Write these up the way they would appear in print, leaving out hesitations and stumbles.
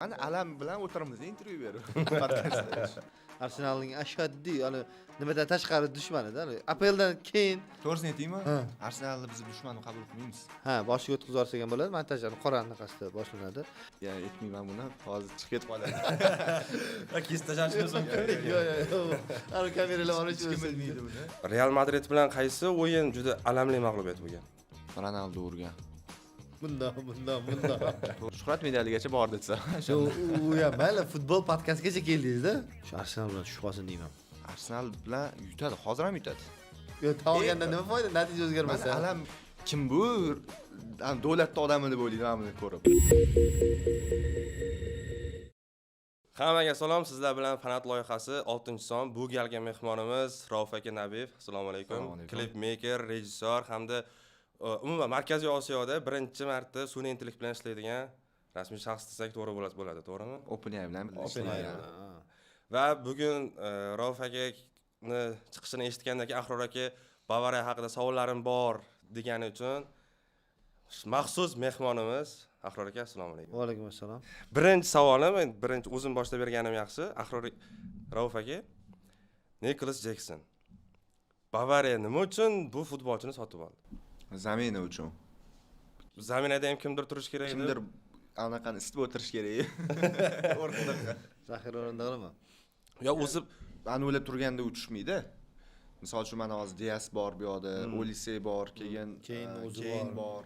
Ana alam bilan o'tiramiz, intervyu berib. Arsenalning ashaddiy, nimadan tashqari dushmani-da. APLdan keyin To'g'risini aytaymi? Arsenalni biz dushman qabul qilmaymiz. boshiga o'tkazib yuborsa bo'ladi. Montajlarni qorani qasdi boshlanadi. Aytmayman buni. Hozir chiqib ketib qoladi. Kes tashlashimiz mumkin. Yo'q. Kameralar olish Kim bilmaydi buni. Real Madrid bilan qaysi o'yin juda alamli mag'lubiyat bo'lgan? Ronaldo urgan. Bundoq. Shuhrat medaligacha bor desa. U ham mayli futbol podkastgacha keldingiz-da. Shu Arsenal bilan shubhasin deyman. Arsenal bilan yutadi, hozir ham yutadi. Yo, tog'ganda nima foyda, natija o'zgarmasa. Mana alam kim bu? Davlatning odami deb o'ylayman buni ko'rib. Hammaga salom, sizlar bilan Fanat loyihasi 6-son. Bu galgi mehmonimiz Rauf aka Nabiyev. Assalomu alaykum. Klip maker, rejissyor hamda umuman Markaziy Osiyoda birinchi marta sun'iy intellekt bilan ishlaydigan rasmiy shaxs desak to'g'ri bo'ladi, to'g'rimi? OpenAI bilan ishlayman. Va bugun Rauf akani chiqishini eshitgandan keyin Ahror aka Bavariya haqida savollarim bor degani uchun maxsus mehmonimiz Ahror aka, assalomu alaykum. Va alaykum assalom. Birinchi savolim, o'zim boshlab berganim yaxshi. Rauf aka, Nicholas Jackson Bavariya nima uchun bu futbolchini sotib oldi? Zamina uchun. Zaminada ham kimdir turish kerak edi. Kimdir anaqani istib o'tirish kerak. O'rniga. Zaxira o'rindig'imi? Yo, o'zi o'ylab turganda u tushmaydi. Misol uchun mana hozir Dias bor bu yoqda, Olisey bor, keyin Keyin bor.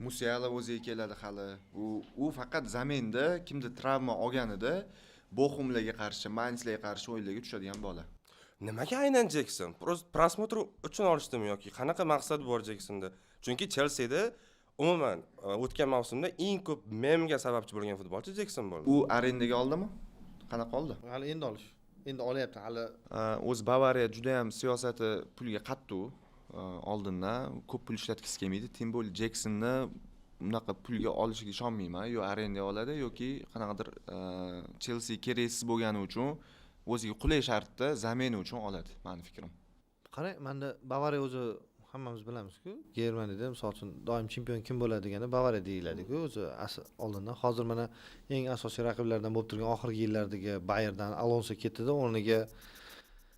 Musiala o'ziga keladi hali. U faqat zaminda kimdir travma olganida Bochumlarga qarshi, Mainzlarga qarshi o'yinlarga tushadigan bola. nimaga aynan Jackson? Prosmotr uchun olishdimi yoki qanaqa maqsad bor Jacksonda? Chunki Chelseada umuman o'tgan mavsumda eng ko'p memga sababchi bo'lgan futbolchi Jackson bo'ldi. U arendaga oldimi? Qanaqa oldi? Hali endi olish. Endi olyapti hali. O'z Bavariya juda ham siyosati pulga qattiq. Oldindan ko'p pul ishlatgisi kelmaydi. Tim bo'l Jacksonni unaqa pulga olishiga ishonmayman. Yo arendaga oladi yoki qanaqadir Chelsea keraksiz bo'lgani uchun o'ziga qulay shartda zamini uchun oladi, meni fikrim. Qarang, menda Bavariya o'zi hammamiz bilamiz-ku. Germaniyada misol uchun doim chempion kim bo'ladi deganda Bavariya deyiladi-ku o'zi oldindan. Hozir mana eng asosiy raqiblardan bo'lib turgan oxirgi yillardagi Bayerndan Alonso ketdi-da, o'rniga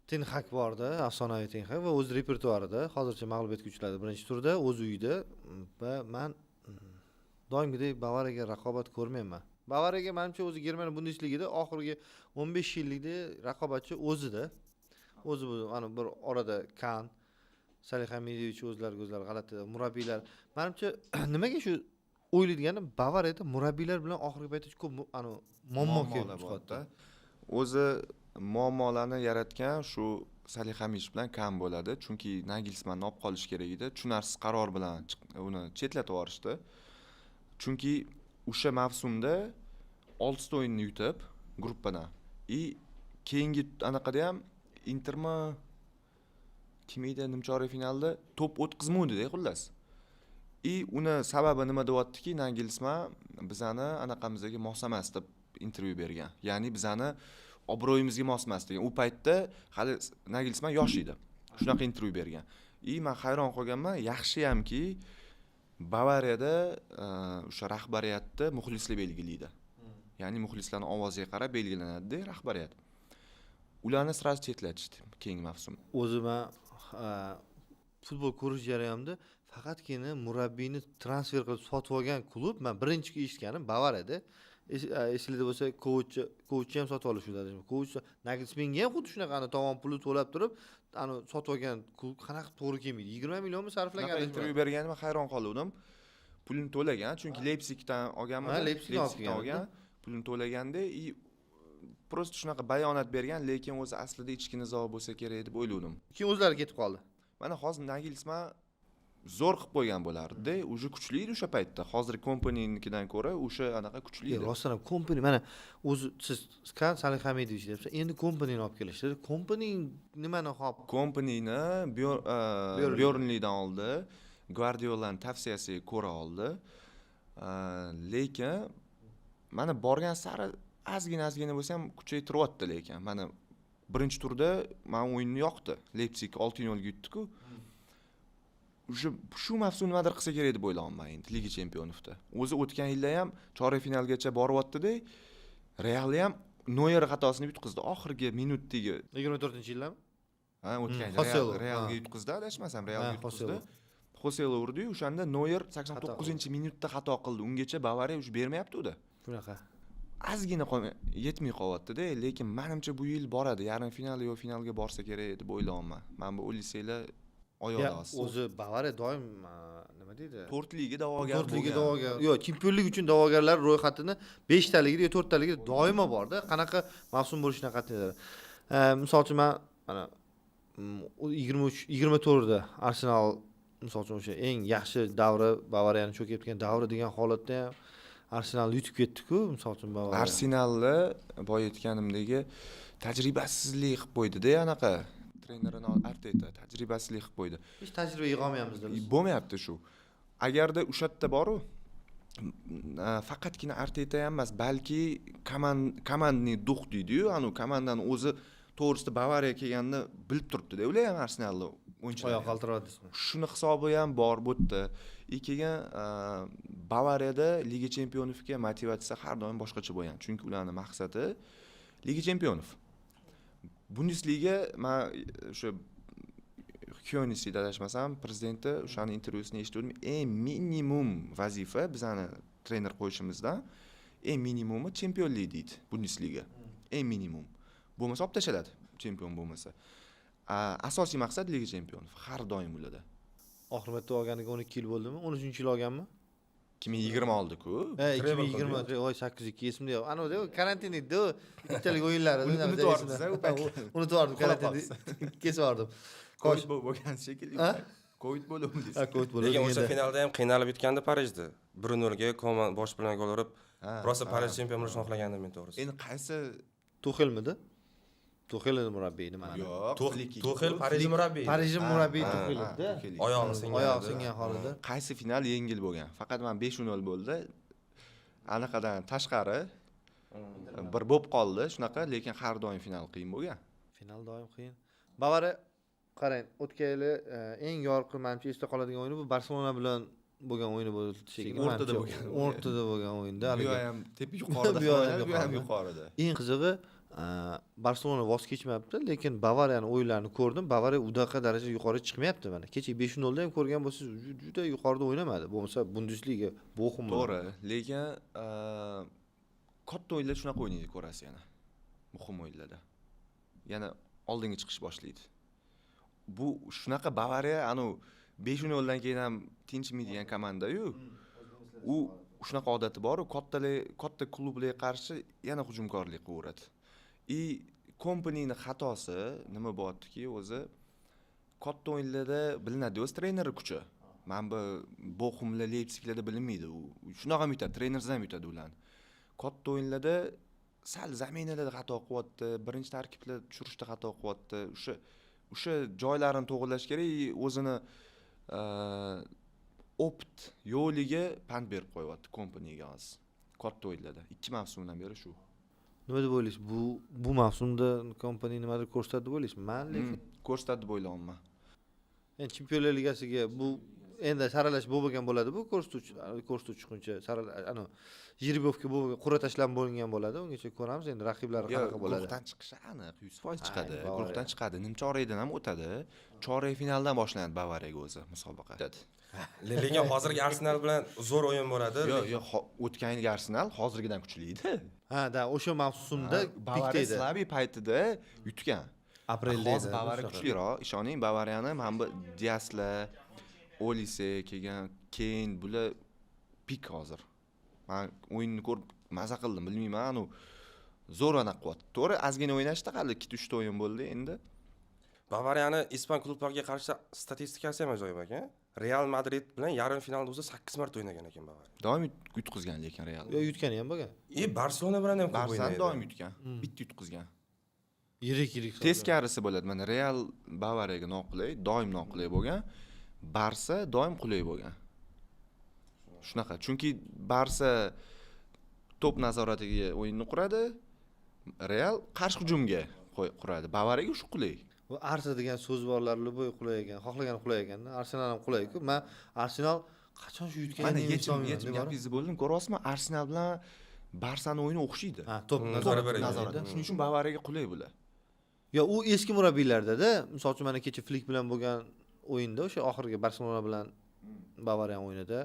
Ten Hag bordi, afsonaviy Ten Hag va o'z repertuarida hozircha mag'lubiyatga uchradi birinchi turda o'z uyida va men doimgidek Bavariyaga raqobat ko'rmayman. Bavariyaga menimcha o'zi Germaniya Bundesligada oxirgi 15 yillikda raqobatchi o'zida. O'zi bu mana bir orada Kan, Salihamidovic o'zlari g'alati murabbiylar. Menimcha nimaga shu o'ylaydiganim Bavariyada murabbiylar bilan oxirgi paytda ko'p muammo kelib chiqadi. O'zi muammolarni yaratgan shu Salihamidovic bilan Kan bo'ladi, chunki Nagelsmanni olib qolish kerak edi. Tushunarsiz qaror bilan uni chetlatib yuborishdi. Chunki o'sha mavsumda 6 ta o'yinni yutib gruppadan keyingi anaqada ham Intermi kim edi nimchorak finalda to'p o'tkazmovdi-da xullas. Uni sababi nima deyaptiki, Nagelsman bizani anaqamizga mos emas deb intervyu bergan. Ya'ni bizani obro'yimizga mos emas degan. U paytda hali Nagelsman yosh edi. Shunaqa intervyu bergan. Men hayron qolganman, yaxshi hamki Bavariyada o'sha rahbariyatni muxlislar belgilaydi. Ya'ni muxlislarning ovoziga qarab belgilanadi rahbariyat. Ularni sразу chetlatishdi keyingi mavsum. O'zim futbol ko'rish jarayonida faqatgina murabbiyni transfer qilib sotib olgan klub men birinchi eshitganim Bavariyada. Esingizda bo'lsa, Kovchni ham sotib olishdi. Kovch Nagelsmanga ham xuddi shunaqa tovon puli to'lab turib, sotib olgan klub qanaqa to'g'ri kelmaydi. 20 millionmi sarflagan. Intervyu berganimda hayron qoldim. Pulini to'lagan, chunki Leipzigdan olganman. Leipzigdan olgan. Pulini to'laganda prosta shunaqa bayonot bergan, lekin o'zi aslida ichki nizo bo'lsa kerak deb o'yladim. Keyin o'zlari ketib qoldi. Mana hozir Nagelsman zo'r qilib qo'ygan bo'lardi. O'sha kuchli edi o'sha paytda. Hozir Kompanynikidan ko'ra o'sha anaqa kuchli edi. Rostdan ham Kompany mana o'zi siz Kan Salihamidovic debsiz. Endi Kompanyni olib kelishdi. Kompany nimani hop? Kompanyni Burnleydan oldi. Guardiolaning tavsiyasiga ko'ra oldi. Lekin mana borgan sari ozgina bo'lsa ham kuchaytiryapti lekin. Mana birinchi turda men o'yinni yoqdi. Leipzig 6-0 ga yutdi-ku. Shu mavsum nimadir qilsa kerak deb o'ylayman endi Liga Chempionlarda. O'zi o'tgan yilda ham chorak finalgacha boryapti-da. Realni ham Noyer xatosini yutqizdi oxirgi minutdagi. 24-yildami? Ha, o'tgan Joselu, Realga ha. yutqizdi, adashmasam Realga Ha, yutqizdi. Joselu urdi, o'shanda Noyer 89-minutda xato qildi. Ungacha Bavariya uch bermayapti udi. Shunaqa. Ozgina yetmay qolyapti-da, lekin menimcha bu yil boradi. Yarim final yo finalga borsa kerak deb o'ylayman. Men bu Oliseylar oyoqda ostida. O'zi Bavariya doim nima deydi? 4 liga da'vogar bo'lgan. 4 liga da'vogar. Yo'q, chempionlik uchun da'vogarlar ro'yxatini 5 taligida yo 4 taligida doimo borda. Qanaqa mavsum bo'lishidan qat'iy nazar. Misol uchun men mana 24da Arsenal misol uchun o'sha eng yaxshi davri Bavariyani cho'kayotgan davri degan holatda ham Arsenal yutib ketdi-ku, misol uchun Bavariya. Arsenalni boya aytganimdagi tajribasizlik qilib qo'ydi-da, anaqa. Trenerini Arteta tajribasizlik qilib qo'ydi. Hech tajriba yig'olmayapmiz biz. Bo'lmayapti shu. Agarda o'sha yerda boru faqatgina Arteta ham emas, balki komandni duh deydi-yu, anu komandani o'zi to'g'risida Bavariya kelganini bilib turibdi-da, ular ham Arsenalni o'yinchilar. Oyoq qaltiryapsizmi? Shuni hisobi ham bor bu yerda. Keyin Bavariyada Liga Chempionovga motivatsiya har doim boshqacha bo'lgan. Chunki ularning maqsadi Liga Chempionov. Bundesliga men o'sha Hyonisni adashmasam, prezidenti o'shaning intervyusini eshitdim. Eng minimum vazifa bizani trener qo'yishimizdan eng minimumi chempionlik deydi Bundesliga. Eng minimum. Bo'lmasa olib tashladi, chempion bo'lmasa. Asosiy maqsad Liga Chempionov har doim ularda. Oxir marta olganiga 12 yil bo'ldimi? 13-yil olganmi? 2020 oldi-ku. 2020 oy 8-2 esimda yo'q. Anavda karantin edi, ikkitalik o'yinlari. Unutib yubordiz-a, u paytda. Unutib yubordim, karantinda kesib yubordim. Covid bo'lgan shekilli. Covid bo'ldi. Ha, Covid bo'ldi. Lekin o'sha finalda ham qiynalib yutgandi Parijda. 1-0 ga komand bosh bilan gol urib, rosa Parij chempion bo'lishni xohlagandim men to'g'risi. Endi qaysi Tuxelmidi? Tuxel murabbiy nima? yo'q, Tuxel Parij murabbiyi. Parij murabbiy Tuxel edi. Oyog'i singan. Oyog'i singan holida. Qaysi final yengil bo'lgan? Faqat men 5-0 bo'ldi. Anaqadan tashqari bir bo'lib qoldi, shunaqa, lekin har doim final qiyin bo'lgan. Final doim qiyin. Bavariya qarang, o'tgan yili eng yorqin menimcha esda qoladigan o'yini bu Barselona bilan bo'lgan o'yini bo'ldi shekilli. O'rtada bo'lgan o'yinda. Bu ham tepa yuqorida, bu ham yuqorida. Eng qizig'i Barselona voz kechmayapti, lekin Bavariyani o'yinlarini ko'rdim. Bavariya udaqa darajada yuqori chiqmayapti mana. Kecha 5-0 da ham ko'rgan bo'lsangiz, juda yuqorida o'ynamadi. Bo'lmasa Bundesliga Bochum. To'g'ri, lekin katta o'yinlar shunaqa o'ynaydi, ko'rasiz yana. Muhim o'yinlarda. Yana oldinga chiqish boshlaydi. Bu shunaqa Bavariya anu 5-0 dan keyin ham tinchmaydigan komanda-yu. U shunaqa odati bor-ku, katta klublarga qarshi yana hujumkorlik qilaveradi. Kompanining xatosi nima bo'ldiki, o'zi katta o'yinlarda bilinadi, o'z treneri kuchi. Men bu Bochumlar, Leipziglarda bilinmaydi. U shunaqa ham yutadi, trenersiz ham yutadi ularni. Katta o'yinlarda sal zaminalarda xato qilyapti, birinchi tarkiblar tushirishda xato qilyapti. O'sha joylarini to'g'rilash kerak, o'zini opt yo'liga pand berib qo'yapti kompaniyaga hozir. Katta o'yinlarda 2 mavsumdan beri shu. Nima deb o'ylaysiz? Bu mavsumda kompaniya nimadir ko'rsatdi deb o'ylaysizmi? Men lekin ko'rsatdi deb o'ylayman. Endi Chempionlar Ligasiga bu endi saralash bo'lgan bo'ladi. Bu ko'rsatuvchi chiquncha ana Jirbovga bo'lgan qur'a tashlab bo'lingan bo'ladi. Ungacha ko'ramiz endi raqiblari qanaqa bo'ladi. Guruhdan chiqishi aniq, 100% chiqadi. Guruhdan chiqadi. Nimchorakdan ham o'tadi. Chorak finaldan boshlanadi Bavariyaga o'zi musobaqa. Lekin hozirgi Arsenal bilan zo'r o'yin bo'ladi. Yo'q, o'tgan yilgi Arsenal hozirgidan kuchli edi. Ha, o'sha mavsumda Bavariya Slaviy paytida yutgan. Aprelda edi. Hozir Bavariya kuchliroq. Ishoning, Bavariyani mana bu Diaslar, Olise kelgan, keyin bular pik hozir. Men o'yinni ko'rib maza qildim, bilmayman, anu zo'r aniq qilyapti. To'g'ri, ozgina o'ynashdi, qali 2-3 ta o'yin bo'ldi endi. Bavariyani ispan klublariga qarshi statistikasi ham ajoyib ekan. Real Madrid bilan yarim finalda o'zi 8 marta o'ynagan ekan Bavariya. Doim yutqizgan lekin Real. Yo'q, yutgani ham bo'lgan. Barselona bilan ham ko'p o'ynadi. Doim yutgan. Bitta yutqizgan. Yirik. Teskarisi bo'ladi. Mana Real Bavariyaga noqulay, doim noqulay bo'lgan. Barsa doim qulay bo'lgan. Shunaqa. Chunki Barsa to'p nazoratiga o'yinni quradi, Real qarshi hujumga quradi. Bavariyaga shu qulay. Bu Arsa degan so'z borlar, Luboy qulay ekan, xohlagan qulay ekanda. Arsenal ham qulay-ku. Men Arsenal qachon shu yutganini yechim gapingizni bo'ldim. Ko'ryapsizmi? Arsenal bilan Barsani o'yini o'xshaydi. Ha, to'p nazorat nazorat. qiladi. Shuning uchun Bavariyaga qulay bular. Yo, u eski murabbiylarda-da, misol uchun mana kecha Flik bilan bo'lgan o'yinda, o'sha oxirgi Barselona bilan Bavariya o'yinida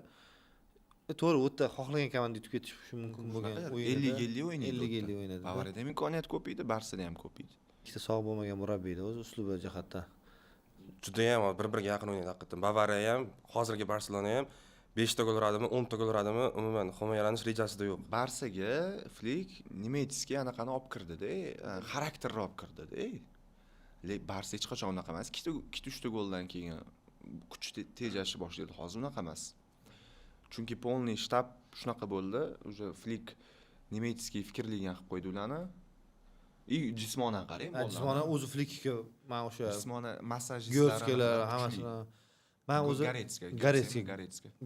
to'g'ri, u yerda xohlagan komanda yutib ketishi mumkin bo'lgan o'yinda 50-50 o'ynaydi. 50-50 o'ynadi. Bavariyada ham imkoniyat ko'p edi, Barsada ham ko'p edi. ikkita sog' bo'lmagan murabbiyda o'z uslubi jihatdan. Judayam bir-biriga yaqin o'ynaydi haqiqatan. Bavariya ham, hozirgi Barselona ham 5 ta gol uradimi, 10 ta gol uradimi, umuman himoyalanish rejasida yo'q. Barsaga Flik Nemetsga anaqani olib kirdi-da, xarakterni olib kirdi-da. Barsa hech qachon unaqa emas. 2-3 goldan keyin kuch tejashni boshlaydi. Hozir unaqa emas. Chunki polniy shtab shunaqa bo'ldi. O'sha Flik Nemetsga fikrlagan qilib qo'ydi ularni. Jismonan qarang. Jismonan o'zi Flikka men o'sha jismonan Gorskelar hammasini men o'zi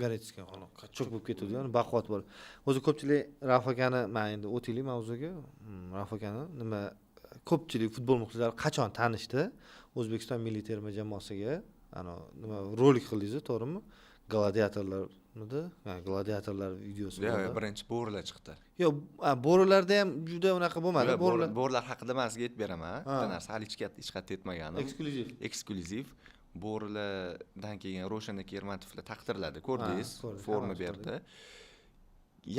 Garetska qachon bo'lib ketdi, ya'ni baquvvat bo'ldi. O'zi ko'pchilik Rauf akani, men endi o'taylik mavzuga. Rauf akani nima ko'pchilik futbol muxlislari qachon tanishdi O'zbekiston milliy terma jamoasiga? Ana nima rolik qildingiz, to'g'rimi? Gladiatorlarmidi? Ha, gladiatorlar videosi bo'ldi. Yo'q, birinchi bo'rilar chiqdi. Yo'q, bo'rilarda ham juda unaqa bo'lmadi. Bo'rilar haqida men sizga aytib beraman. Bitta narsa hali hech qayerda aytmaganim. Eksklyuziv. Bo'rilardan keyin Roshan aka Ermatovlar taqdirladi, ko'rdingiz, forma berdi.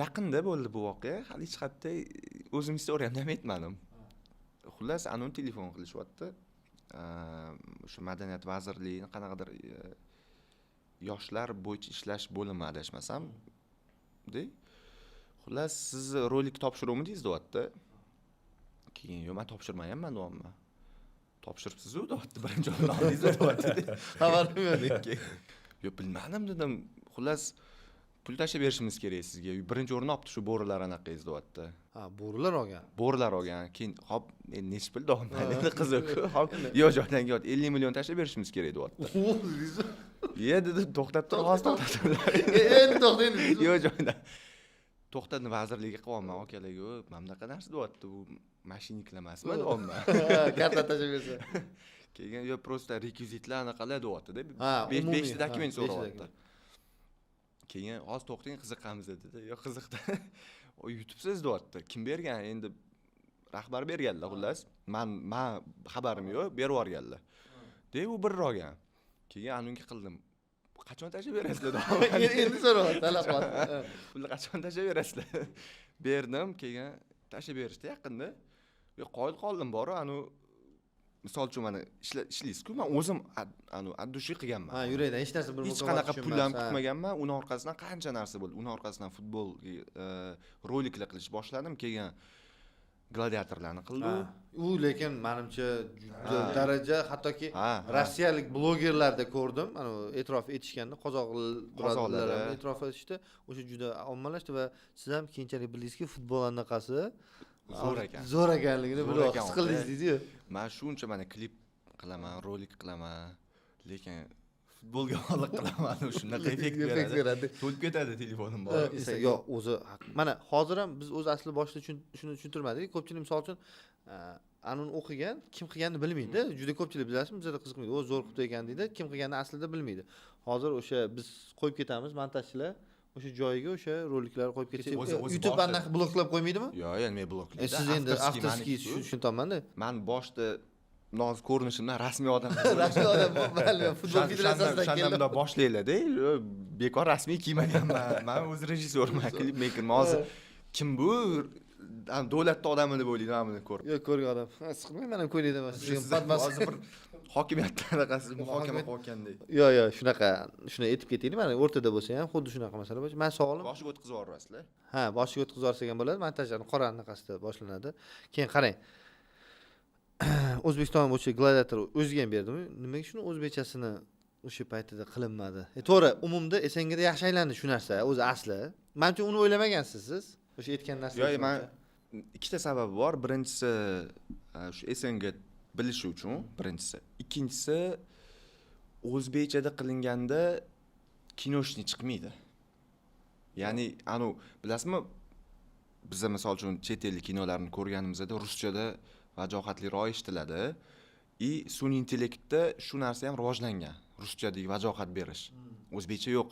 Yaqinda bo'ldi bu voqea, hali hech qayerda o'zim istoriyamni ham aytmadim. Xullas, anon telefon qilishyapti. O'sha madaniyat vazirligining qanaqadir yoshlar bo'yicha ishlash bo'limi adashmasam, dey. Xullas, siz rolik topshiruvmidingiz deyapti. Keyin yo'q, men topshirmayapman deyapman. Topshiribsiz-ku deyapti, birinchi o'rinni oldingiz deyapti. Xabarim yo'q. Yo'q, bilmadim dedim. Xullas, pul tashlab berishimiz kerak sizga. Birinchi o'rinni olibdi shu bo'rilar anaqangiz deyapti. Ha, bo'rilar olgan. Bo'rilar olgan. Keyin hop, endi nechi pul deyapman, endi qiziq-ku. Hop, yo'q joydan 50 million tashlab berishimiz kerak deyapti. Ye dedi, to'xtab tur, hozir to'xtatdilar. Endi to'xtang. Yo'q joydan. To'xtatni vazirligiga qilyapman, akalarga, mana bunaqa narsa deyapti, u mashiniklar emasmi deyapman. Karta tashlab bersa. Keyin yo просто rekvizitlar anaqalar deyapti-da. Ha, 5 ta dokument so'rayapti. Keyin hozir to'xting, qiziqamiz dedi. Yo qiziqda. O yutibsiz deyapti. Kim bergan? Endi rahbar berganlar xullas. Men xabarim yo'q, berib yuborganlar. Dey u bir olgan. Keyin anunga qildim. Qachon tashlab berasizlar deyapman. Endi so'rayapti, talaqot. Pulni qachon tashlab berasizlar? Berdim, keyin tashlab berishdi yaqinda. Yo qoyil qoldim bor, misol uchun mana ishlaysiz-ku, men o'zim addushi qilganman. Ha, yuraydan hech narsa bir hech qanaqa pul ham kutmaganman. Uni orqasidan qancha narsa bo'ldi. Uni orqasidan futbol roliklar qilish boshladim, keyin gladiatorlarni qildi. U lekin menimcha juda daraja, hattoki rossiyalik blogerlarda ko'rdim, ana e'tirof etishganda qozoq birodarlar ham e'tirof etishdi. O'sha juda ommalashdi va siz ham keyinchalik bildingizki, futbol anaqasi zo'r ekanligini bilib his qildingiz-ku. Men shuncha mana klip qilaman, rolik qilaman, lekin futbolga bog'liq qilaman, shunaqa effekt beradi. To'lib ketadi telefonim bor. Yo'q, o'zi mana hozir ham biz o'z asli boshida shuni tushuntirmadik. Ko'pchilik misol uchun anuni o'qigan, kim qilganini bilmaydi. Juda ko'pchilik bilasizmi, bizda qiziqmaydi. O'zi zo'r qilib ekan deydi, kim qilganini aslida bilmaydi. Hozir o'sha biz qo'yib ketamiz, montajchilar o'sha joyiga o'sha roliklarni qo'yib ketsak, YouTube anaqa bloklab qo'ymaydimi? Yo'q, endi men bloklayman. Siz endi avtorskiy tushuntaman-da. Men boshda noz ko'rinishimdan rasmiy odam. Rasmiy odam bo'lmayman. Futbol federatsiyasidan keldim. Shundan boshlaylar-da. Bekor rasmiy kiymaganman. Men o'z rejissyorman, klip makerman. Hozir kim bu? Davlatda odammi deb o'ylayman buni ko'rib. Yo'q, ko'rgan odam. Siqmayman ham ko'ylakda emas. Hozir bir hokimiyatda anaqasi muhokama qilayotgandek. Yo'q, shuni aytib ketaylik. Mana o'rtada bo'lsa ham xuddi shunaqa masala bo'lishi. Men savolim boshiga o'tkazib yuborasizlar. Ha, boshiga o'tkazib yuborsak ham bo'ladi. Montajlarni qora anaqasida boshlanadi. Keyin qarang. O'zbekiston bo'yicha gladiator o'ziga ham berdimi? Nimaga shuni o'zbekchasini o'sha paytida qilinmadi? To'g'ri, umumda SNGda yaxshi aylandi shu narsa, o'zi asli. Menimcha uni o'ylamagansiz siz. O'sha aytgan narsa. Yo'q, men ikkita sababi bor. Birinchisi shu SNG bilish uchun, birinchisi. Ikkinchisi o'zbekchada qilinganda kinoshni chiqmaydi. Ya'ni, bilasizmi? Biz misol uchun chet ellik kinolarni ko'rganimizda ruschada vajohatliroq eshitiladi. Sun'iy intellektda shu narsa ham rivojlangan. Ruschadagi vajohat berish. O'zbekcha yo'q.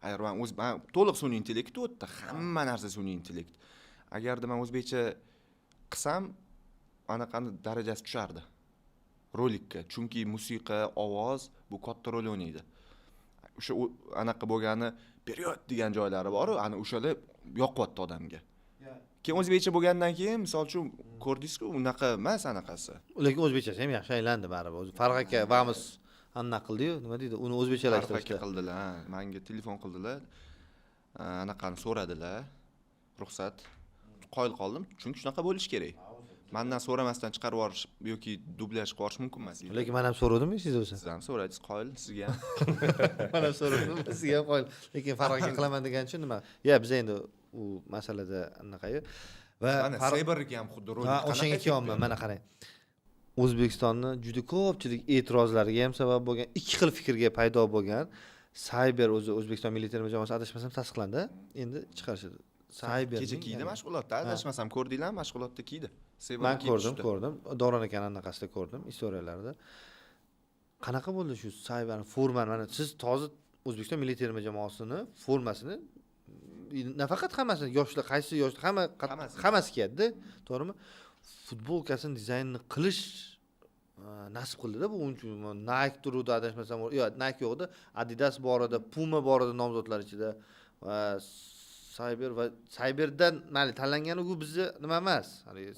Agar men to'liq sun'iy intellekt o'tdi, hamma narsa sun'iy intellekt. agarda men o'zbekcha qilsam anaqani darajasi tushardi rolikka, chunki musiqa, ovoz bu katta rol o'ynaydi. O'sha anaqa bo'lgani period degan joylari bor-ku, ana o'shalar yoqyapti odamga. Keyin o'zbekcha bo'lgandan keyin, misol uchun ko'rdingiz-ku, unaqa emas anaqasi. Lekin o'zbekchasi ham yaxshi aylandi baribir. O'zi Farq aka vamiz anaqa qildi-yu, nima deydi? Uni o'zbekchalashtirishdi. Qildilar, menga telefon qildilar. Anaqani so'radilar. Ruxsat. Qoyil qoldim, chunki shunaqa bo'lish kerak. Mendan so'ramasdan chiqarib yuborish yoki dublyaj qilib yuborish mumkin emas. Lekin men ham so'radim-ku siz o'zi. Siz ham so'radingiz, qoyil sizga ham. Men ham so'radim, sizga ham qo'yil. Lekin Farq aka qilaman degan uchun nima? Ya biz endi u masalada anaqayu va mana Saberga ham xuddi rol. Ha, o'shanga kelyapman. Mana qarang. O'zbekistonni juda ko'pchilik e'tirozlariga ham sabab bo'lgan, ikki xil fikrga paydo bo'lgan Cyber o'zi O'zbekiston milliy terma jamoasi adashmasam tasdiqlandi. Endi chiqarishadi. Cyber kecha kiydi mashg'ulotda, adashmasam ko'rdinglarmi? Mashg'ulotda kiydi. Men ko'rdim. Davron akani anaqasida ko'rdim, istoriyalarida. Qanaqa bo'ldi shu Cyber formani? Mana siz hozir O'zbekiston milliy terma jamoasini formasini nafaqat hammasini yoshlar, qaysi yoshlar hammasi kiyadi, to'g'rimi? Futbolkasini dizaynini qilish nasib qildi-da bu uchun. Nike turuvdi adashmasam, yo'q, Nike yo'q edi, Adidas bor edi, Puma bor edi nomzodlar ichida va Cyberdan mayli tanlangani u bizni nima emas.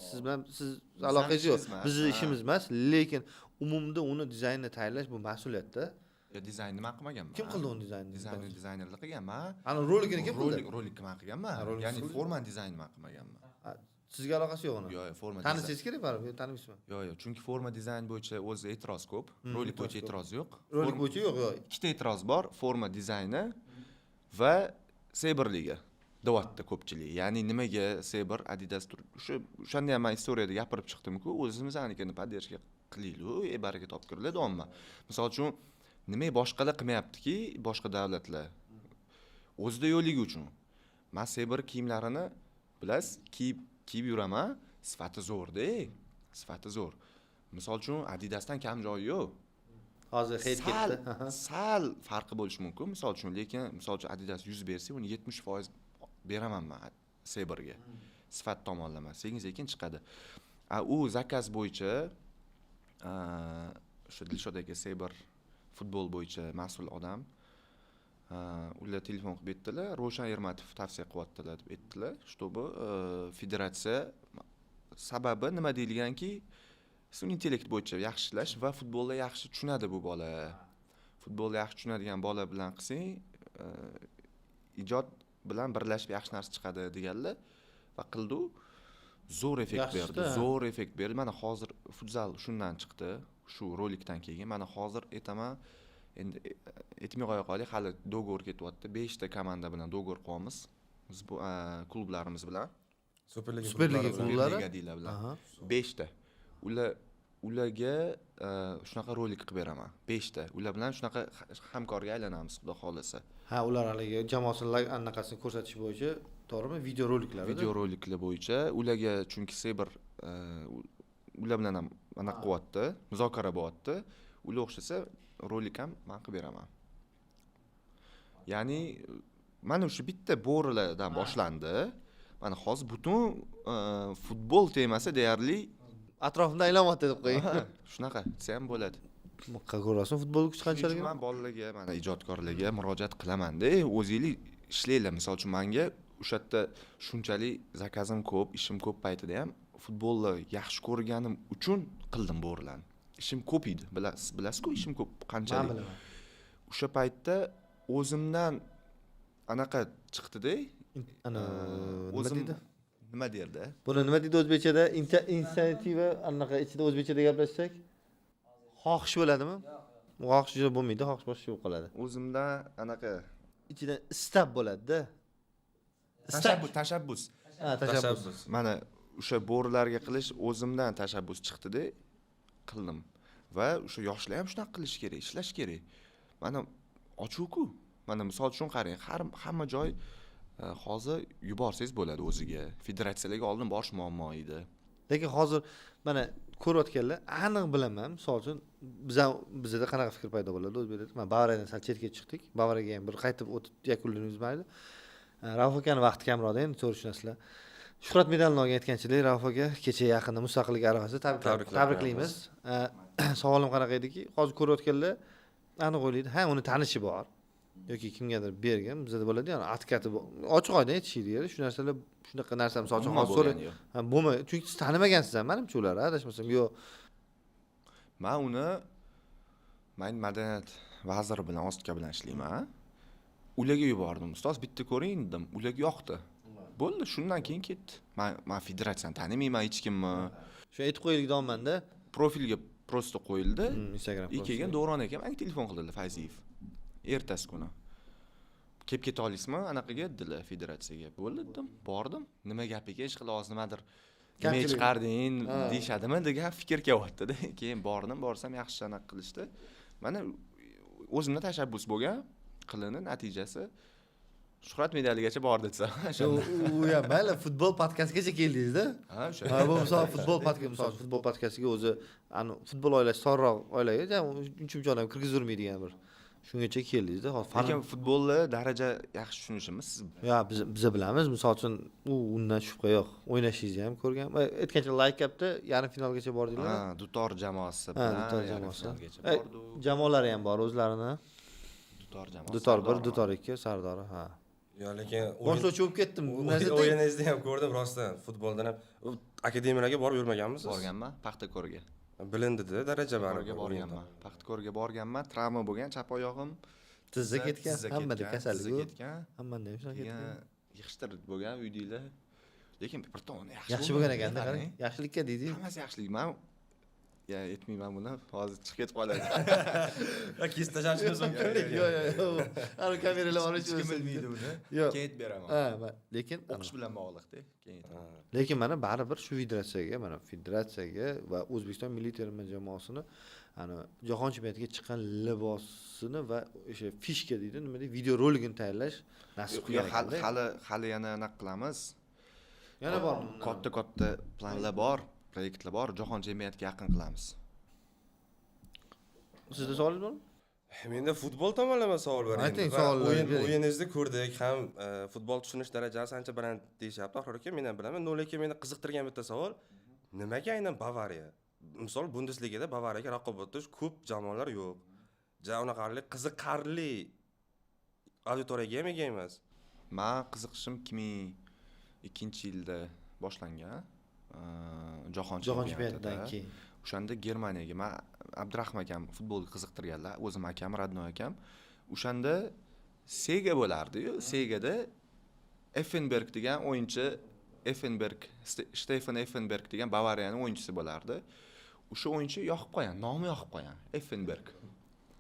Siz bilan siz aloqangiz yo'q. Bizning ishimiz emas, lekin umumda uni dizaynini tayyorlash bu mas'uliyatda. Dizaynni men qilmaganman. Kim qildi uni dizaynni? Dizaynerlik qilganman. Ana rolikini kim qildi? Rolikni men qilganman. Ya'ni forma dizaynini men qilmaganman. Sizga aloqasi yo'q uni? Yo'q, forma. Tanishingiz kerak baribir, tanimaysizmi? Yo'q, chunki forma dizayn bo'yicha o'zi e'tiroz ko'p. Rolik bo'yicha e'tiroz yo'q. Rolik bo'yicha yo'q. Ikkita e'tiroz bor, forma dizayni va Saberliga. Deyapti ko'pchilik. Ya'ni nimaga Saber, Adidas o'shanda ham men istoriyada gapirib chiqdim-ku, o'zimiznikini podдержка qilaylik, baraka topkirlar deyapman. Misol uchun nima boshqalar qilmayaptiki, boshqa davlatlar o'zida yo'qligi uchun. Men Saber kiyimlarini bilasiz, kiyib yuraman, sifati zo'r-da. Sifati zo'r. Misol uchun Adidasdan kam joyi yo'q. Hozir hech ketdi. Sal farqi bo'lishi mumkin. Misol uchun, lekin misol uchun Adidas 100 bersa, uni 70% beraman men Saberga. Sifat tomonlama, sekin chiqadi. U zakaz bo'yicha o'sha Dilshod aka Saber futbol bo'yicha mas'ul odam. Ular telefon qilib aytdilar, Ravshan Ermatov tavsiya qilyaptilar deb aytdilar, чтобы federatsiya sababi nima deyilganki, sun'iy intellekt bo'yicha yaxshi ishlash va futbolda yaxshi tushunadi bu bola. Futbolda yaxshi tushunadigan bola bilan qilsang, ijod bilan birlashib yaxshi narsa chiqadi deganlar va qildi. Zo'r effekt berdi. Zo'r effekt berdi. Mana hozir futzal shundan chiqdi. Shu rolikdan keyin mana hozir aytaman, endi aytmay qo'ya qoling, hali dogovor ketyapti. 5 ta komanda bilan dogovor qilamiz. Biz bu klublarimiz bilan. Superliga klublari deylar bilan. 5 ta. Ularga shunaqa rolik qilib beraman. 5 ta. Ular bilan shunaqa hamkorga aylanamiz, xudo xolasa. Ha, ular haligi jamoasining anaqasini ko'rsatish bo'yicha, to'g'rimi? Video roliklar. Video roliklar bo'yicha ularga, chunki Saber ular bilan ham anaqa qilyapti, muzokara bo'lyapti. Ular o'xshasa rolik ham men qilib beraman. Ya'ni mana shu bitta bo'rilardan boshlandi. Mana hozir butun futbol temasi deyarli atrofimda aylanyapti deb qo'ying. Shunaqa desa ham bo'ladi. Ko'rasizmi futbol kuchi qanchalik? Men bolalarga, mana ijodkorlarga murojaat qilaman-da, o'zingizlar ishlaylar. Misol uchun menga o'sha yerda shunchalik zakazim ko'p, ishim ko'p paytida ham futbolni yaxshi ko'rganim uchun qildim bo'rilarni. Ishim ko'p edi, bilasiz-ku, ishim ko'p qanchalik. Men bilaman. O'sha paytda o'zimdan anaqa chiqdi-da. O'zim nima derdi? Buni nima deydi o'zbekchada? Inisiativa anaqa ichida o'zbekchada gaplashsak, xohish bo'ladimi? Xohish juda bo'lmaydi, xohish boshqa bo'lib qoladi. O'zimdan anaqa ichida istab bo'ladi-da. Tashabbus. Ha, tashabbus. Mana o'sha bo'rilarga qilish o'zimdan tashabbus chiqdi-da, qildim. Va o'sha yoshlar ham shunaqa qilish kerak, ishlash kerak. Mana ochuv-ku. Mana misol uchun qarang, hamma joy hozir yuborsangiz bo'ladi o'ziga. Federatsiyalarga oldin borish muammo edi. Lekin hozir mana ko'rayotganlar aniq bilaman, misol uchun bizda qanaqa fikr paydo bo'ladi o'zbeklarda. Men Bavariyadan sal chetga chiqdik. Bavariyaga ham bir qaytib o'tib yakunlaymiz mayli. Rauf akaning vaqti kamroq endi, to'g'ri tushunasizlar. Shuhrat medalini olgan aytganchilik Rauf aka kecha yaqinda mustaqillik arafasida tabriklaymiz. Savolim qanaqa ediki, hozir ko'rayotganlar aniq o'ylaydi, ha uni tanishi bor yoki kimgadir bergan, bizda bo'ladi, ya'ni atkati ochiq oydin aytishadi, shu narsalar shunaqa narsa misol uchun hozir so'rang. Ha, bo'lmaydi, chunki siz tanimagansiz ham, menimcha ular, adashmasam. Yo'q. Men uni madaniyat vaziri bilan Ostka bilan ishlayman. Ularga yubordim, ustoz bitta ko'ring dedim, ularga yoqdi. Bo'ldi, shundan keyin ketdi. Men federatsiyani tanimayman hech kimni. Shu aytib qo'yaylik domanda. Profilga prosta qo'yildi. Instagram. Keyin Davron akam menga telefon qildi Fayziyev. Ertasi kuni. Kelib keta olasizmi? Anaqaga dedilar federatsiyaga. Bo'ldi dedim, bordim. Nima gap ekan, ish qila hozir nimadir nima chiqarding deyshadimi degan fikr kelyapti-da. Keyin bordim, borsam yaxshi anaqa qilishdi. Mana o'zimda tashabbus bo'lgan, qilini natijasi Shuhrat medaligacha bordi desam. U ham mayli futbol podkastgacha keldingiz-da. Ha, o'sha. Ha, bu misol futbol podkastiga o'zi futbol oilasi sonroq oilaga uncha ham kirgizurmaydigan bir shungacha keldingiz-da. Lekin futbolni daraja yaxshi tushunishimiz siz. Ya biz bilamiz, misol uchun undan shubha yo'q. O'ynashingizni ham ko'rgan. Aytgancha Like Cupda yarim finalgacha bordinglar. Ha, Dutor jamoasi bilan Dutor jamoasi. bordi. Jamoalari ham bor o'zlarini. Dutor jamoasi. Dutor 1, Dutor 2, Sardori, ha. Yo, lekin boshlovchi bo'lib ketdim. Bu narsada o'yiningizni ham ko'rdim rostdan. Futboldan ham akademiyalarga borib yurmaganmisiz? Borganman, Paxtakorga. Bilindida daraja Paxtakorga borganman. Paxtakorga borganman, travma bo'lgan, chap oyog'im tizza ketgan, hammada kasallik tizza ketgan. Hammada ham shunaqa ketgan. Yig'ishtirib bo'lgan uydagilar. Lekin bir tomoni yaxshi bo'lgan ekanda, qarang. Yaxshilikka deydi. Hammasi yaxshilik. Men aytmayman buni, hozir chiqib ketib qoladi. Kesib tashlashingiz mumkin. Yo'q. Ana kameralar olish Kim bilmaydi uni. Yo'q. Keyin beraman. Ha, lekin O'qish bilan bog'liqda, keyin aytaman. lekin mana baribir shu federatsiyaga va O'zbekiston milliy terma jamoasini jahon chempionatiga chiqqan libosini va o'sha fishka deydi, nima deydi, video roligini tayyorlash nasib qilgan. Hali yana anaqa qilamiz. Yana bor. Katta planlar bor, proyektlar bor, jahon chempionatiga yaqin qilamiz. Sizda savolingiz bormi? Menda futbol tomonlama savol bor. Ayting, savollarni bering. O'yiningizni ko'rdik, ham futbol tushunish darajasi ancha baland deyapti. Oxir aka men ham bilaman. Lekin meni qiziqtirgan bitta savol, nimaga aynan Bavariya? Misol Bundesligada Bavariyaga raqobatda ko'p jamoalar yo'q. Unaqali qiziqarli auditoriyaga ham ega emas. Men qiziqishim 2002-yilda boshlangan. Jahon chempionatidan keyin. O'shanda Germaniyaga men Abdurahmon akam futbolga qiziqtirganlar, o'zim akam, radnoy akam. O'shanda Sega bo'lardi-yu, Segada Effenberg degan o'yinchi, Stefan Effenberg degan Bavariyaning o'yinchisi bo'lardi. O'sha o'yinchi yoqib qo'ygan, nomi yoqib qo'ygan, Effenberg.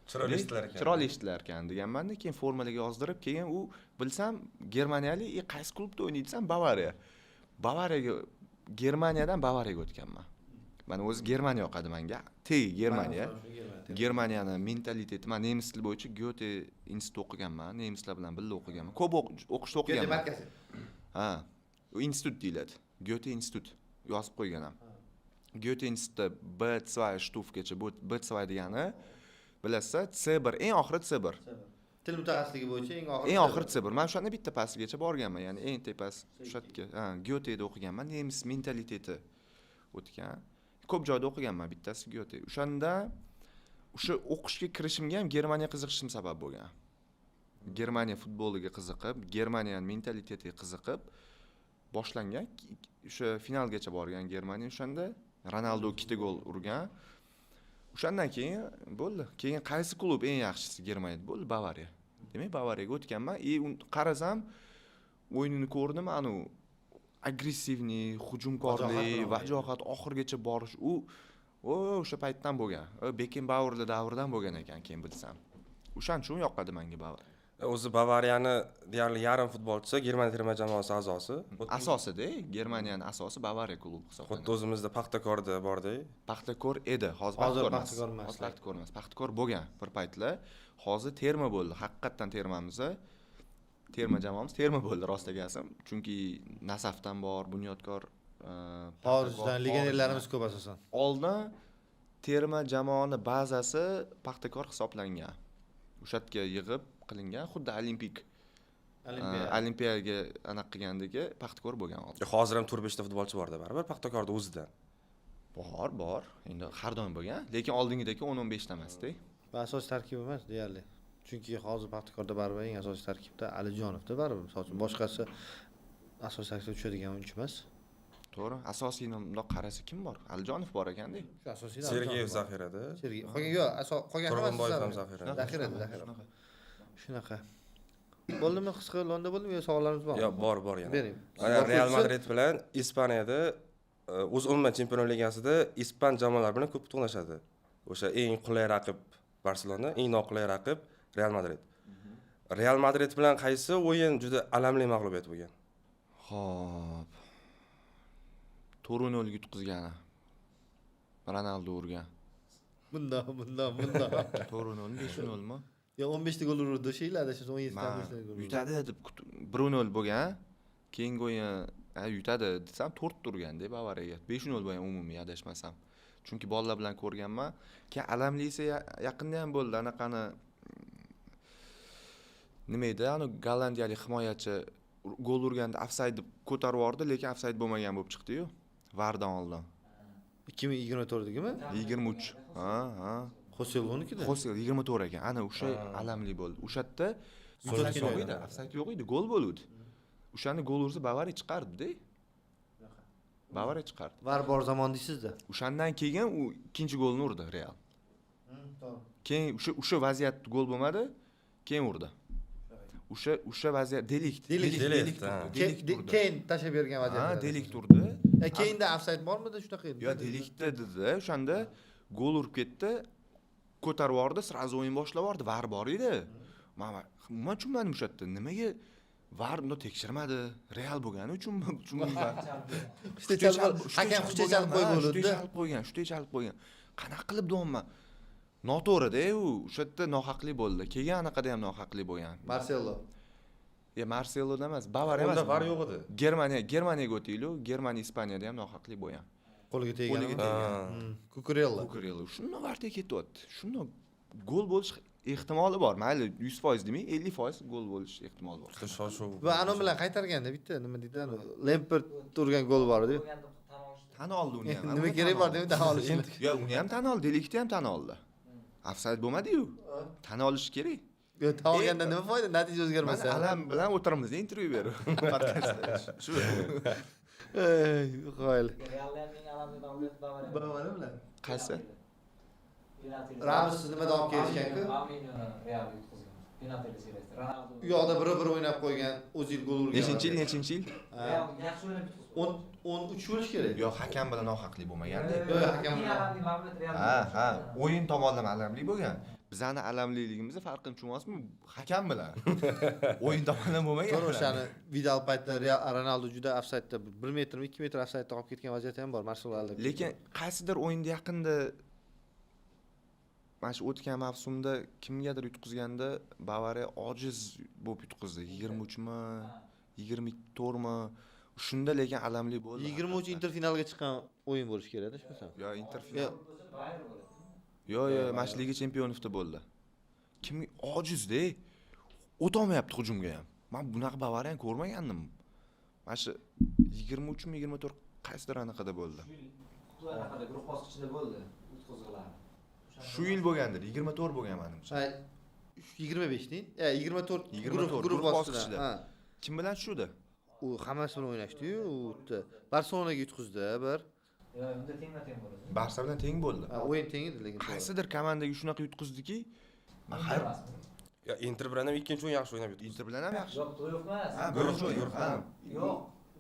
Chiroyli eshitilar ekan deganman-da, keyin formulaga yozdirib, keyin u bilsam Germaniyalik, qaysi klubda o'ynaydi desam Bavariya. Germaniyadan Bavariyaga o'tganman. Mana o'zi Germaniya yoqadi menga. Germaniya. Germaniyani mentaliteti, men nemis tili bo'yicha Goethe institutida o'qiganman, nemislar bilan birga o'qiganman. Ko'p o'qishda o'qiganman. Ha, u institut deyiladi. Goethe institut yozib qo'ygan ham. Goethe institutda B2 Stufgacha, bu B2 degani bilasizlar, C1, eng oxiri C1. Til mutaxassisligi bo'yicha eng oxiri C1. Men o'shanda bitta pastigacha borganman, ya'ni eng tepasi o'shatga. Ha, Goethe'da o'qiganman, nemis mentaliteti o'tgan. Ko'p joyda o'qiganman, bittasi Goethe. O'shanda o'sha o'qishga kirishimga ham Germaniya qiziqishim sabab bo'lgan. Germaniya futboliga qiziqib, Germaniyaning mentalitetiga qiziqib boshlangan. O'sha finalgacha borgan Germaniya. O'shanda Ronaldo 2 gol urgan. O'shandan keyin bo'ldi. Keyin qaysi klub eng yaxshisi Germaniyada bo'ldi? Bavariya. Demak, Bavariyaga o'tganman. Qarasam, o'yinini ko'rdim, agressivniy, hujumkorlik, vajohat oxirgacha borish o'sha paytdan bo'lgan. Beckenbauer davridan bo'lgan ekan, keyin bilsam. O'shaning uchun yoqadi menga Bavariya. O'zi Bavariyani deyarli yarim futbolchisi Germaniya terma jamoasi a'zosi. Asosida, Germaniyaning asosi Bavariya klubi hisoblanadi. Xuddi o'zimizda Paxtakorda bordi. Paxtakor edi, hozir Paxtakor emas. Paxtakor bo'lgan bir paytlar. Hozir terma bo'ldi. Haqiqatan termamiz. Terma jamoamiz terma bo'ldi rostlagasam. Chunki Nasafdan bor, Bunyodkor, Xorijdan legionerlarimiz ko'p asosan. Oldin terma jamoani bazasi Paxtakor hisoblangan. O'shatga yig'ib qilingan, xuddi Olimpik Olimpiyaga anaqa qilgandagi Paxtakor bo'lgan oldin. Hozir ham 4-5 ta futbolchi bor-da, baribir Paxtakorda o'zidan. Bor. Endi har doim bo'lgan, lekin oldingidagi 10-15 ta emas-da. Bu asosiy tarkib emas deyarli. Chunki hozir Paxtakorda baribir eng asosiy tarkibda Alijonovda baribir. Misol uchun boshqasi asosiy tarkibga tushadigan o'yinchi emas. To'g'ri. Asosiyni bundoq qarasa kim bor? Alijonov bor ekanda. Shu asosiy. Sergeyev zaxirada. Sergeyev. Qolgan Turg'unboyev ham hammasi zaxirada. zaxira. Shunaqa. Bo'ldimi qisqa londa bo'ldimi yo savollarimiz bormi? Yo'q, bor yana. Bering. Mana Real Madrid bilan Ispaniyada o'z umuman Chempionlar Ligasida ispan jamoalari bilan ko'p to'qnashadi. O'sha eng qulay raqib Barselona, eng noqulay raqib Real Madrid. Real Madrid bilan qaysi o'yin juda alamli mag'lubiyat bo'lgan? Xo'p. 4-0 yutqizgani. Ronaldo urgan. Bunda. 4-0, 5-0 mi? Yo 15 ta gol urdi o'sha yillarda, shu 17 ta 15 ta gol. Yutadi deb 1-0 bo'lgan. Keyingi o'yin yutadi desam 4 ta urganda Bavariyaga. 5-0 bo'lgan umumiy adashmasam. Chunki bolalar bilan ko'rganman. Keyin alamlisi yaqinda ham bo'ldi. Anaqani nima edi? Ani gollandiyalik himoyachi gol urganda ofsayd deb ko'tarib yubordi, lekin ofsayd bo'lmagan bo'lib chiqdi-yu. Vardan oldin. 2024-digimi? 23. Ha. Xoseloniki-da. Xosel 24 ekan. Ana o'sha alamli bo'ldi. O'sha yerda ofsayd yo'q edi, ofsayd yo'q edi, gol bo'ldi. O'shani gol ursa Bavariya chiqardi-da. Bavariya chiqardi. Var bor zamon deysiz-da. O'shandan keyin u ikkinchi golni urdi Real. To'g'ri. Keyin o'sha vaziyat gol bo'lmadi, keyin urdi. O'sha vaziyat delikt. Keyin tashlab bergan vaziyat. Ha, delikt urdi. Keyinda ofsayd bormidi shunaqa edi? Yo, deliktda dedi. O'shanda gol urib ketdi. Ko'tarib yubordi, sразу o'yin boshlab yubordi. Var bor edi. Men tushunmadim o'sha yerda. Nimaga var uni tekshirmadi? Real bo'lgani uchun tushunmayman. Hakam xushta chalib qo'ygan. Xushta chalib qo'ygan. Qanaqa qilib deyapman? Noto'g'ri-da u. O'sha yerda nohaqlik bo'ldi. Keyin anaqada ham nohaqlik bo'lgan. Marcelo. Marseloda emas, Bavariya emas. Unda var yo'q edi. Germaniyaga o'taylik. Germaniya Ispaniyada ham nohaqlik bo'lgan. Qo'liga teggan. Kukurella. Shundan varta ketyapti. Shundan gol bo'lish ehtimoli bor. Mayli 100% demay, 50% gol bo'lish ehtimoli bor. Va ana bilan qaytarganda bitta nima deydi? Lampard urgan gol bor edi. Tan oldi uni ham. Nima kerak bor deb tan olish. Yo, uni ham tan oldi, delikni ham tan oldi. Ofsayd bo'lmadi-yu. Tan olish kerak. Yo, tan olganda nima foyda? Natija o'zgarmasa. Mana alam bilan o'tiramiz, intervyu berib. Podkastda. Shu. Ey, qo'yil. Reallarning alamli mag'lubiyati Bavariya bilan. Qaysi? Ramos nimadan olib kelishgan-ku? Real yutqizgan. Penalti seriyasida. Ronaldo. U yoqda biri o'ynab qo'ygan, O'zil gol urgan. Nechinchi yil? Real yaxshi o'ynab yutqizgan. 13 bo'lish kerak. Yo, hakam bilan nohaqlik bo'lmagan-da. Yo, hakam bilan. Alamli mag'lubiyat Real. Ha. O'yin tomonlama alamli bo'lgan. Bizani alamliligimizni farqini tushunmasmi? Hakam bilan. O'yin tomonlama bo'lmagan. To'g'ri, o'shani Vidal paytida Ronaldo juda ofsaydda 1 metrmi 2 metr ofsaydda qolib ketgan vaziyat ham bor Marseloda. Lekin qaysidir o'yinda yaqinda mana shu o'tgan mavsumda kimgadir yutqizganda Bavariya ojiz bo'lib yutqizdi. 23 mi, 24 mi? Shunda lekin alamli bo'ldi. 23 Inter finalga chiqqan o'yin bo'lish kerak-da, shunaqami? Yo, Inter final. Yo, mana shu Liga Chempionlarda bo'ldi. Kim ojiz-da? O'tolmayapti hujumga ham. Men bunaqa Bavariyani ko'rmagandim. Mana shu 23 mi, 24 qaysidir anaqada bo'ldi. Anaqada guruh bosqichida bo'ldi yutqizganlar. Shu yil bo'lgandir, 24 bo'lgan menimcha. 25 deng. 24 guruh bosqichida. Ha. Kim bilan tushdi? U hammasi bilan o'ynashdi-yu, u yerda. Barselonaga yutqizdi bir. Yo, unda teng bo'ldi. Barsa bilan teng bo'ldi. O'yin teng edi lekin. Qaysidir komandaga shunaqa yutqizdiki, Ya Inter bilan ham ikkinchi o'yin yaxshi o'ynab yutdi. Inter bilan ham yaxshi. Yo'q, to'y emas. Ha, guruh o'yin. Yo'q.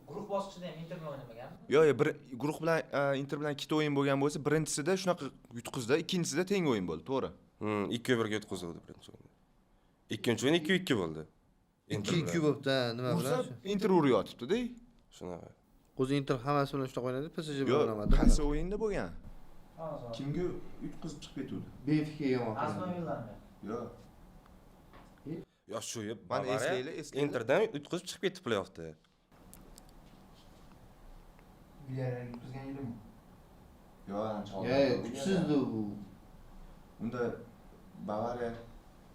Guruh bosqichida ham Inter bilan o'ynamagan. Yo'q, bir guruh bilan Inter bilan ikkita o'yin bo'lgan bo'lsa, birinchisida shunaqa yutqizdi, ikkinchisida teng o'yin bo'ldi, to'g'ri? 2-1 ga yutqizdi birinchi o'yinda. Ikkinchi o'yin 2-2 bo'ldi. 2-2 bo'libdi, nima bilan? Inter urayotibdi-da. Shunaqa. O'zi Inter hammasi bilan shunaqa o'ynadi, PSG bilan Yo'q, o'ynamadi. qaysi o'yinda bo'lgan? Kimga yutqizib chiqib ketdi? Benfica yomon. Aston Villani. Yo'q. Yo shu Mana eslaylar. Interdan yutqizib chiqib ketdi play-offda. Villarreal yutqizgan edimi? Yo'q, ancha kuchsizdi u. Unda Bavariya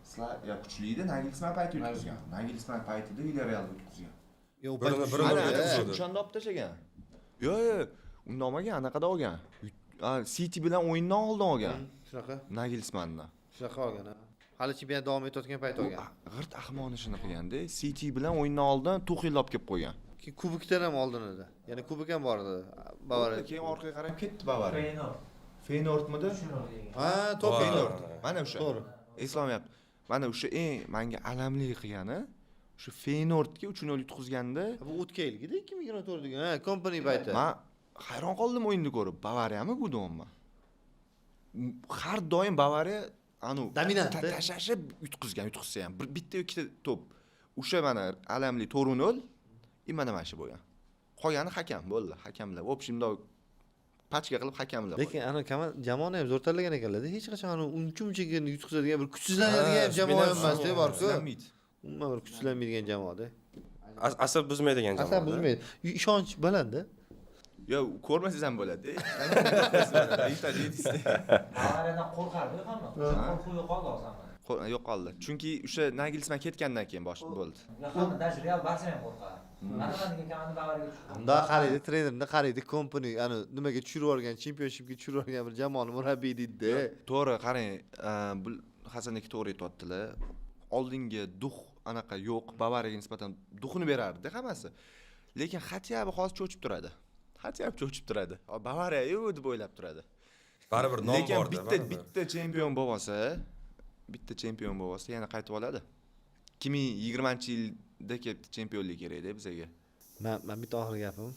Sizlar ya kuchli-da, Nagelsmann payti yutqizgan. Nagelsmann paytida Villarrealga yutqizgan. Yo'q, Ana o'shanda olib tashlagan. Yo'q, unda olmagan, anaqada olgan. City bilan o'yindan oldin olgan. Shunaqa. Nagelsmanni. Shunaqa olgan. Hali chempionat davom etayotgan payt olgan. G'irt ahmoqni shuni qilganda, City bilan o'yindan oldin Tuchel olib kelib qo'ygan. Keyin kubokdan ham oldin edi. Ya'ni kubok ham bor edi. Bavariya. Keyin orqaga qarab ketdi Bavariya. Feyenoord. Feyenoordmidi? Ha, to'g'ri. Feyenoord. Mana o'sha. To'g'ri. Eslomyapti. Mana o'sha eng menga alamli qilgani o'sha Feyenoordga 3-0 yutqizganda Bu o'tgan yilgida 2024 degan. Ha, kompaniya payti. men hayron qoldim o'yinni ko'rib. Bavariyami bu deyapman. Har doim Bavariya Dominant. tashlashib yutqizsa ham bitta ikkita to'p. O'sha mana alamli 4-0 mana shu bo'lgan. Qolgani hakam bo'ldi. Hakamlar. В общем, pachka qilib hakamlar. Lekin ana jamoani ham zo'r tanlagan ekanlar-da. Hech qachon uni uncha-munchaga yutqizadigan bir kuchsizlanadigan jamoa emas-da, bor-ku. Umuman bir kuchsizlanmaydigan jamoada. Asab buzmaydigan jamoa. Asab buzmaydi. Ishonch baland-da. Yo, ko'rmasangiz ham bo'ladi. Bavariyadan qo'rqardi hamma. Qo'rquv yo'qoldi hozir. Yo'qoldi. Chunki o'sha Nagelsmann ketgandan keyin boshqa bo'ldi. Hamma даже Real Barsa ham qo'rqadi. Mana degan komanda Bavariyaga tushdi. Unda qaraydi, trenerni qaraydi, kompaniya, ana nimaga tushirib yuborgan, chempionshipga tushirib yuborgan bir jamoani murabbiy deydi-da. To'g'ri, qarang, bu Hasan aka to'g'ri aytibdilar. Oldingi duh anaqa yo'q, Bavariyaga nisbatan duxini berardi hammasi. Lekin Xatyabi hozir cho'chib turadi. Xatyabi cho'chib turadi. Bavariya-yu deb o'ylab turadi. Baribir nom bor-da. Lekin bitta chempion bo'lsa, yana qaytib oladi. 2020-yilda kelib chempionlik kerak-da bizga. Men bitta oxirgi gapim.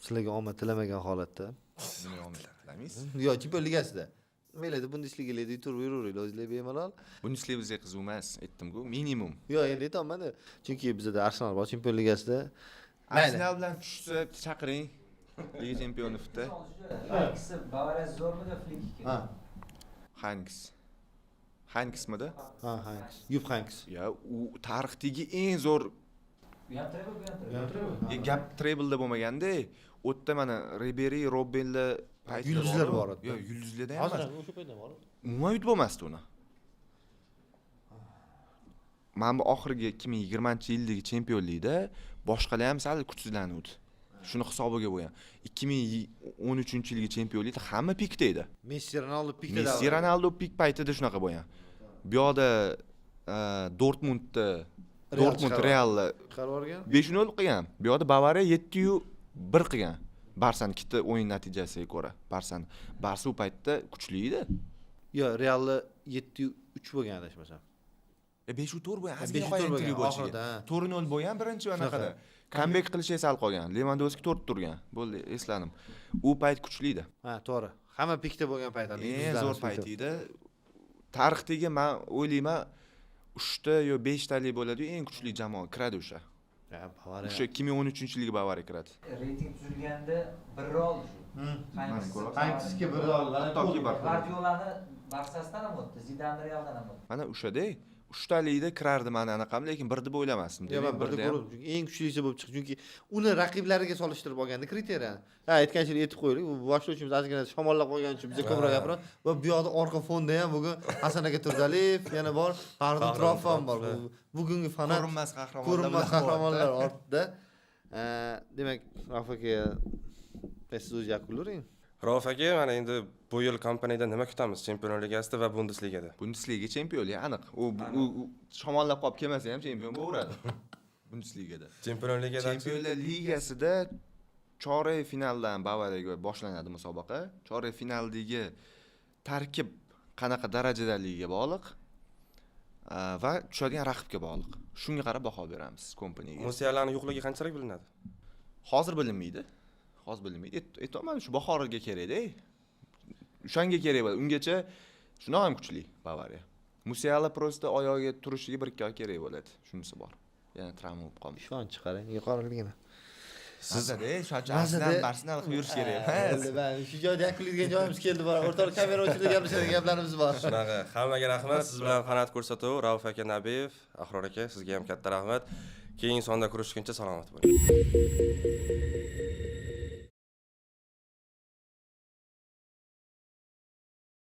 Sizlarga omad tilamagan holatda. Nima omad tilaymiz? Yo'q, Chempionlar Ligasida. Mayli, Bundesligalarda yuraveringlar, o'zinglar bemalol. Bundesliga bizga qiziq emas, aytdim-ku, minimum. Yo'q, endi aytaman-da. Chunki bizda Arsenal bor Chempionlar Ligasida. Arsenal bilan tushsa chaqiring. Liga chempionlikda. Ikkisi Bavariya zo'rmidi, Flick? Ha. Hanksmidi? Ha, Hanks. Yup Hanks. Ya, u tarixdagi eng zo'r Bu ham treble. gap treble-da bo'lmaganda, u yerda mana Ribery, Robbenlar Yulduzlar bor edi. Yo'q, yulduzlarda ham emas. Hozir o'sha paytda bor. Umuman yutib bo'lmasdi uni. Mana bu oxirgi 2020-yildagi chempionlikda boshqalar ham sal kuchsizlanuvdi. Shuni hisobiga bo'lgan. 2013-yilgi chempionlikda hamma pikda edi. Messi, Ronaldo pikda. Messi, Ronaldo pik paytida shunaqa bo'lgan. Bu yoqda Dortmund Real chiqarib olgan. 5-0 qilgan. Bu yoqda Bavariya 7-1 qilgan. Barsani ikkita o'yin natijasiga ko'ra. Barsa u paytda kuchli edi. Yo'q, Realda 7-3 bo'lgan adashmasam. 5-4 bo'lgan. 5-4 bo'lgan oxirida. 4-0 bo'lgan birinchi anaqada. Comeback qilish esa sal qolgan. Lewandowski 4 turgan. Bo'ldi, esladim. U payt kuchli edi. Ha, to'g'ri. Hamma pikda bo'lgan payt edi. Eng zo'r payt edi. Tarixdagi men o'ylayman 3 ta yo 5 talik bo'ladi, eng kuchli jamoa kiradi o'sha. Ha, Bavariya. O'sha 2013-yilgi Bavariya kiradi. Reyting tuzilganda bir rol shu. Hanksga bir rol, Toki bor. Guardiolani Barsasidan ham o'tdi, Zidanni Realdan ham o'tdi. Mana o'shada 3 talikda kirardi mana anaqam, lekin birda o'ylamasdim. Yo'q, men birda ko'rdim. Chunki eng kuchlisi bo'lib chiqdi. Chunki uni raqiblariga solishtirib olganda kriteriya. Ha, aytgancha aytib qo'yaylik. Bu boshlovchimiz ozgina shamollab qo'ygan uchun bizga ko'proq gapiradi. Va bu yoqda orqa fonda ham bugun Hasan aka Turdaliyev yana bor, Farid Turofov ham bor. Bugungi fanat ko'rinmas qahramonlar ortida. Demak, Rauf aka, siz o'zingiz yakunlang. Rauf aka, mana endi bu yil kompaniyadan nima kutamiz Chempionlar Ligasida va Bundesligada? Bundesliga chempionlik aniq. U shamollab qolib kelmasa ham chempion bo'laveradi. Bundesligada. Chempionlar Ligasida chorak finaldan Bavariyaga boshlanadi musobaqa. Chorak finaldagi tarkib qanaqa darajadaligiga bog'liq va tushadigan raqibga bog'liq. Shunga qarab baho beramiz kompaniyaga. Musialaning yo'qligi qanchalik bilinadi? Hozir bilinmaydi. Aytolman, shu bahorga kerak-da. O'shanga kerak bo'ladi. Ungacha shundoq ham kuchli Bavariya. Musiala prosta oyog'iga turishiga 1-2 oy kerak bo'ladi. Shunisi bor. Yana travma bo'lib qolmish. Ishon chiqaring, yuqoriligini. Sizda Arsenal qilib yurish kerak emas. Shu joyda yakunlaydigan joyimiz keldi bor. O'rtoq kamera ochida gaplashadigan gaplarimiz bor. Shunaqa. Hammaga rahmat. Siz bilan qanot ko'rsatuv Rauf aka Nabiyev, Ahror aka, sizga ham katta rahmat. Keyingi sonda ko'rishguncha salomat bo'ling.